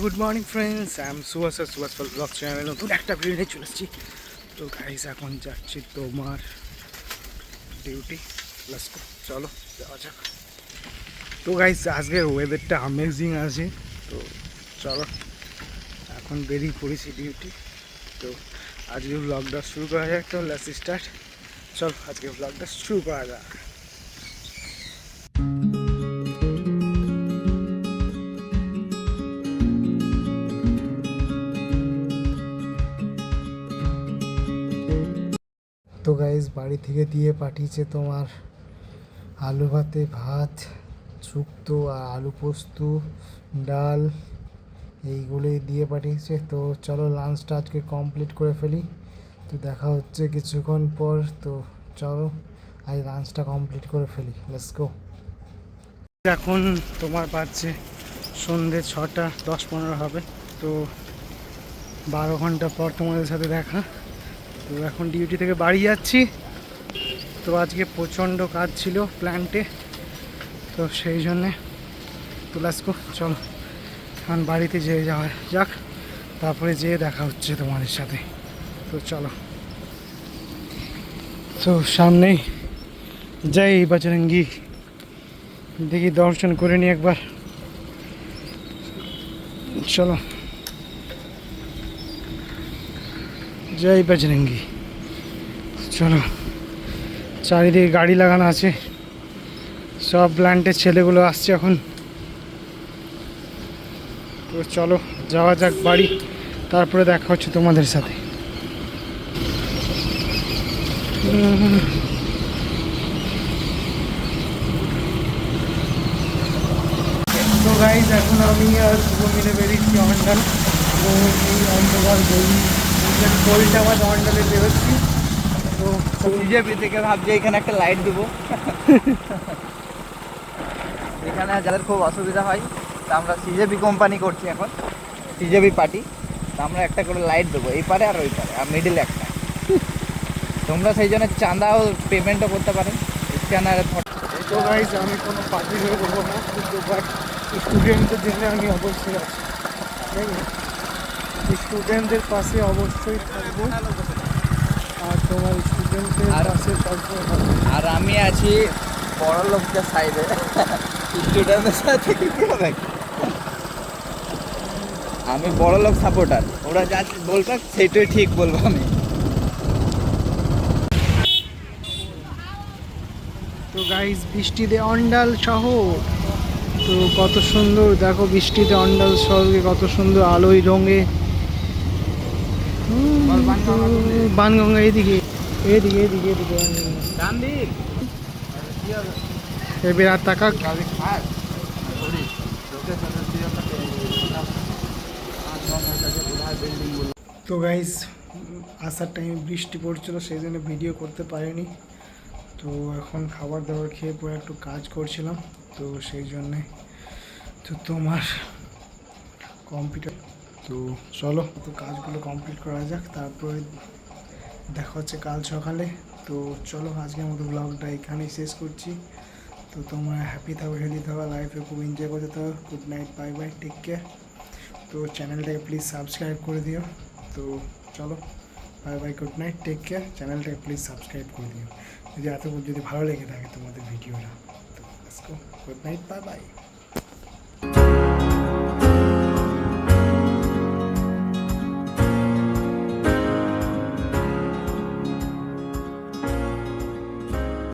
Good morning friends, I am Subhash blog চ্যানেলে নতুন একটা ভিডিও নিয়ে চলে এসেছি। তো গাইস এখন যাচ্ছি তোমার ডিউটি। চলো যাওয়া যাক। তো গাইস আজকের ওয়েদারটা অ্যামেজিং আছে। তো চলো এখন বেরিয়ে পড়েছি ডিউটি। তো আজকে ব্লগটা শুরু করা যাক। তো লেটস স্টার্ট। চল আজকে ব্লগটা শুরু করা যাক। তো গাইস বাড়ি থেকে দিয়ে পাঠিয়েছে তোমার আলু ভাতে ভাত, শুক্তো আর আলু পোস্ত, ডাল, এইগুলোই দিয়ে পাঠিয়েছে। তো চলো লাঞ্চটা আজকে কমপ্লিট করে ফেলি। তো দেখা হচ্ছে কিছুক্ষণ পর। তো চলো আজ লাঞ্চটা কমপ্লিট করে ফেলি, লেটস গো। এখন তোমার বাজছে সন্ধ্যে 6টা 10-15 হবে। তো 12 ঘন্টা পর তোমাদের সাথে দেখা। তো এখন ডিউটি থেকে বাড়ি যাচ্ছি। তো আজকে প্রচণ্ড কাজ ছিল প্ল্যান্টে, তো সেই জন্যে তো লেটস গো। চলো এখন বাড়িতে যেয়ে যাওয়া যাক, তারপরে যেয়ে দেখা হচ্ছে তোমাদের সাথে। তো চলো। তো সামনেই যাই বজরঙ্গি, দেখি দর্শন করে নিই একবার। চলো জয় বজরঙ্গি। চলো, চারিদিকে গাড়ি লাগানো আছে, সব প্ল্যান্টের ছেলেগুলো আসছে এখন। তো চলো যাওয়া যাক বাড়ি, তারপরে দেখা হচ্ছে তোমাদের সাথে। তো গাইজ এখন আমি আর শুভ মিলে বেরিয়েছি অন্ডাল। তো এই অন্ধকার গলিটা আমার অন্ডালে বেরোচ্ছি। তো বিজেপি থেকে ভাবছি এখানে একটা লাইট দেবো। এখানে যাদের খুব অসুবিধা হয়, তা আমরা সিজেপি কোম্পানি করছি এখন, সিজেপি পার্টি। তা আমরা একটা করে লাইট দেবো এই পারে আর ওই পারে, আর মিডিলে একটা। তোমরা সেই জন্য চাঁদাও পেমেন্টও করতে পারো স্ক্যানারে। তো গাইজ আমি কোনো পার্টি হয়ে করবো না, কিন্তু বাট স্টুডেন্টদের জন্য আমি অবশ্যই আছি। স্টুডেন্টদের পাশে অবশ্যই থাকবো, আর তোমার স্টুডেন্টদের পাশে সবসময় থাকবো। আর আমি আছি বড় লোকদের সাইডে, স্টুডেন্টদের সাথে কি হবে। আমি বড় লোক সাপোর্টার, ওরা যা বলবে সেইটাই ঠিক বলবো আমি। তো গাইজ বৃষ্টিতে অন্ডাল শহর, তো কত সুন্দর দেখো, বৃষ্টিতে অন্ডাল শহরকে কত সুন্দর আলোয় রঙে। বানগঙ্গা এদিকে এদিকে এদিকে এদিকে এবার আর টাকা। তো গাইজ আসার টাইমে বৃষ্টি পড়ছিল, সেই জন্য ভিডিও করতে পারিনি। তো এখন খাবার দাবার খেয়ে পরে একটু কাজ করছিলাম, তো সেই জন্যে। তো তোমার কম্পিউটার, তো চলো তো কাজগুলো কমপ্লিট করা যাক, তারপরে দেখা হচ্ছে কাল সকালে। তো চলো আজকের মতো ব্লগটা এখানেই শেষ করছি। তো তোমরা হ্যাপি থাকো, হেলদি থাকো, লাইফে খুব এনজয় করতে থাকো। Good night, bye bye, take care. তো চ্যানেলটাকে প্লিজ সাবস্ক্রাইব করে দিও। তো চলো bye bye, good night, take care. চ্যানেলটাকে প্লিজ সাবস্ক্রাইব করে দিও যদি ভালো লেগে থাকে তোমাদের ভিডিওটা। তো গুড নাইট, বাই বাই।